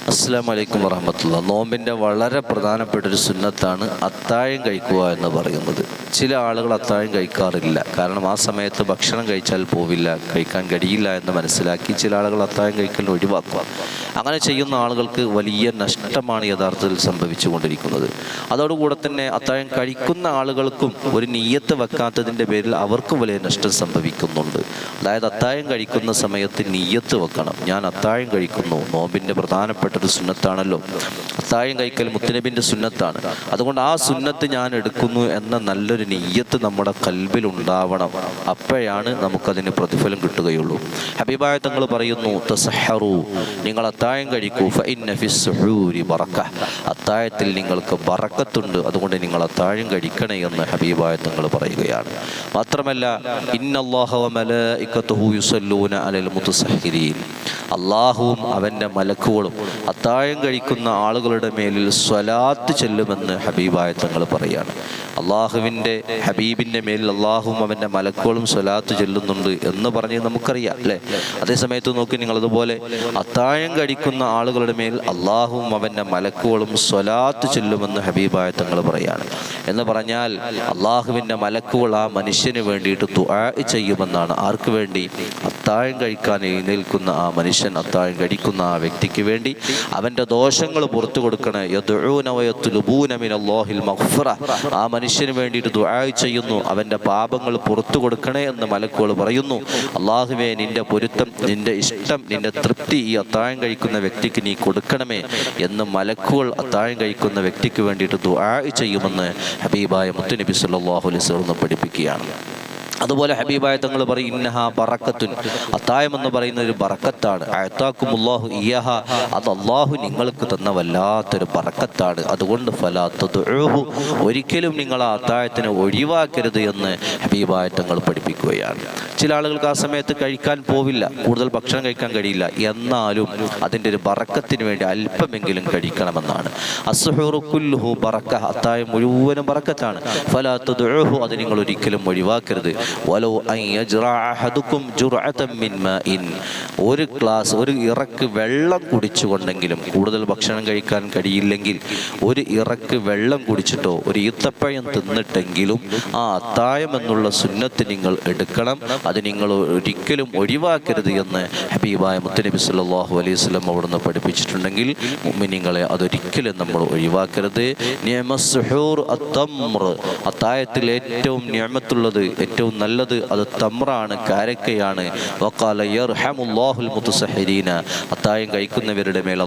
അസ്സലാമു അലൈക്കും വറഹ്മത്തുള്ളാഹി. നോമ്പിൻ്റെ വളരെ പ്രധാനപ്പെട്ട ഒരു സുന്നത്താണ് അത്താഴം കഴിക്കുക എന്ന് പറയുന്നത്. ചില ആളുകൾ അത്താഴം കഴിക്കാറില്ല, കാരണം ആ സമയത്ത് ഭക്ഷണം കഴിച്ചാൽ പോവില്ല, കഴിക്കാൻ കഴിയില്ല എന്ന് മനസ്സിലാക്കി ചില ആളുകൾ അത്താഴം കഴിക്കൽ ഒഴിവാക്കുക. അങ്ങനെ ചെയ്യുന്ന ആളുകൾക്ക് വലിയ നഷ്ടമാണ് യഥാർത്ഥത്തിൽ സംഭവിച്ചുകൊണ്ടിരിക്കുന്നത്. അതോടുകൂടെ തന്നെ അത്താഴം കഴിക്കുന്ന ആളുകൾക്കും ഒരു നിയ്യത്ത് വെക്കാത്തതിൻ്റെ പേരിൽ അവർക്കും വലിയ നഷ്ടം സംഭവിക്കുന്നുണ്ട്. അതായത് അത്താഴം കഴിക്കുന്ന സമയത്ത് നിയ്യത്ത് വെക്കണം. ഞാൻ അത്താഴം കഴിക്കുന്നു. നോമ്പിൻ്റെ പ്രധാനപ്പെട്ട ഒരു സുന്നത്താണല്ലോ അത്താഴം കഴിക്കൽ, മുത്തുനബിൻ്റെ സുന്നത്താണ്. അതുകൊണ്ട് ആ സുന്നത്ത് ഞാൻ എടുക്കുന്നു എന്ന നല്ലൊരു നിയ്യത്ത് നമ്മുടെ കൽബിൽ ഉണ്ടാവണം. അപ്പോഴാണ് നമുക്കതിന് പ്രതിഫലം കിട്ടുകയുള്ളൂ. ഹബീബായ തങ്ങൾ പറയുന്നു, തസഹറു, നിങ്ങൾ അത്താഴം കഴിക്കൂ, ഫഇന്ന ഫിസ്സുഹൂരി ബറക, അത്താഴത്തിൽ നിങ്ങൾക്ക് ബറക്കത്തുണ്ട്, അതുകൊണ്ട് നിങ്ങൾ അത്താഴം കഴിക്കണേ എന്ന് ഹബീബായ തങ്ങൾ പറയുകയാണ്. മാത്രമല്ല, ഇന്നല്ലാഹ വ മലായികതുഹു യുസല്ലൂന അലൽ മുതസഹ്ഹിരീൻ, അള്ളാഹുവും അവൻ്റെ മലക്കുകളും അത്താഴം കഴിക്കുന്ന ആളുകളുടെ മേലിൽ സ്വലാത്ത് ചെല്ലുമെന്ന് ഹബീബായ തങ്ങൾ പറയാണ്. അള്ളാഹുവിൻ്റെ ഹബീബിൻ്റെ മേലിൽ അള്ളാഹുവും അവൻ്റെ മലക്കുകളും സ്വലാത്ത് ചെല്ലുന്നുണ്ട് എന്ന് പറഞ്ഞ് നമുക്കറിയാം അല്ലേ? അതേസമയത്ത് നോക്കി നിങ്ങളതുപോലെ അത്താഴം കഴിക്കുന്ന ആളുകളുടെ മേൽ അള്ളാഹുവും അവൻ്റെ മലക്കുകളും സ്വലാത്ത് ചെല്ലുമെന്ന് ഹബീബായ തങ്ങൾ പറയാണ്. എന്ന് പറഞ്ഞാൽ അള്ളാഹുവിൻ്റെ മലക്കുകൾ ആ മനുഷ്യന് വേണ്ടിയിട്ട് ദുആ ചെയ്യുമെന്നാണ്. ആർക്ക് വേണ്ടി? അത്താഴം കഴിക്കാൻ എഴുന്നേൽക്കുന്ന ആ മനുഷ്യൻ, അത്താഴം കഴിക്കുന്ന ആ വ്യക്തിക്ക് വേണ്ടി അവൻ്റെ ദോഷങ്ങൾ പുറത്തു കൊടുക്കണേ. യദ്ഊന വയത്ലുബൂന മിനല്ലാഹിൽ മഗ്ഫിറ, ആ മനുഷ്യന് വേണ്ടിയിട്ട് ദുആ ചെയ്യുന്നു, അവൻ്റെ പാപങ്ങൾ പുറത്തു കൊടുക്കണേ എന്ന് മലക്കുകൾ പറയുന്നു. അള്ളാഹുവേ, നിന്റെ പൊരുത്തം, നിന്റെ ഇഷ്ടം, നിന്റെ തൃപ്തി ഈ അത്താഴം കഴിക്കുന്ന വ്യക്തിക്ക് നീ കൊടുക്കണമേ എന്ന് മലക്കുകൾ അത്താഴം കഴിക്കുന്ന വ്യക്തിക്ക് വേണ്ടിയിട്ട് ദുആ ചെയ്യുമെന്ന് ഹബീബായ മുത്തുനബി സല്ലല്ലാഹു അലൈഹി വസല്ലം പഠിപ്പിക്കുകയാണ്. അതുപോലെ ഹബീബായ തങ്ങൾ പറയും, ഇന്നഹാ ബറക്കത്തുൻ, അത്താഴം എന്ന് പറയുന്ന ഒരു ബറക്കത്താണ്. അഅതാകുമുല്ലാഹു ഇയ്യാഹ, അത് അള്ളാഹു നിങ്ങൾക്ക് തന്ന വല്ലാത്തൊരു ബറക്കത്താണ്. അതുകൊണ്ട് ഫലാ തദ്ഉഹു, ഒരിക്കലും നിങ്ങൾ ആ അത്താഴത്തിനെ ഒഴിവാക്കരുത് എന്ന് ഹബീബായ തങ്ങൾ പഠിപ്പിക്കുകയാണ്. ചില ആളുകൾക്ക് ആ സമയത്ത് കഴിക്കാൻ പോവില്ല, കൂടുതൽ ഭക്ഷണം കഴിക്കാൻ കഴിയില്ല, എന്നാലും അതിൻ്റെ ഒരു ബറക്കത്തിന് വേണ്ടി അല്പമെങ്കിലും കഴിക്കണമെന്നാണ്. അസ്സുഹൂറു കുല്ലുഹു ബറക്ക, അത്താഴം മുഴുവനും ബറക്കത്താണ്. ഫലാ തദ്ഉഹു, അത് നിങ്ങൾ ഒരിക്കലും ഒഴിവാക്കരുത്. വലൗ അൻ യജ്റഅ അഹദുകും ജുർഅതൻ മിൻ മാഇൻ, ഒരു ഗ്ലാസ്, ഒരു ഇറക്ക് വെള്ളം കുടിച്ചുകൊണ്ടെങ്കിലും, കൂടുതൽ ഭക്ഷണം കഴിക്കാൻ കഴിയില്ലെങ്കിൽ ഒരു ഇറക്ക് വെള്ളം കുടിച്ചിട്ടോ ഒരു ഈത്തപ്പഴം തിന്നിട്ടെങ്കിലും ആ അത്താഴം എന്നുള്ള സുന്നത്ത് നിങ്ങൾ എടുക്കണം. അത് നിങ്ങൾ ഒരിക്കലും ഒഴിവാക്കരുത് എന്ന് ഹബീബായ മുത്തുനബി സല്ലല്ലാഹു അലൈഹി വസല്ലം അവിടുന്ന് പഠിപ്പിച്ചിട്ടുണ്ടെങ്കിൽ മുഅ്മിനീങ്ങളെ അതൊരിക്കലും നമ്മൾ ഒഴിവാക്കരുത്. നിഅമസ്സുഹൂർ അത്തംർ, അത്താഴത്തിൽ ഏറ്റവും നിഅമത്തുള്ളത്, ഏറ്റവും നല്ലത് അത് തമ്രാണ്, കാരക്കയാണ്. വഖാല യർഹമുല്ലാഹുൽ മുതസഹ്ഹിരീന, അത്താഴം കഴിക്കുന്നവരുടെ മേൽ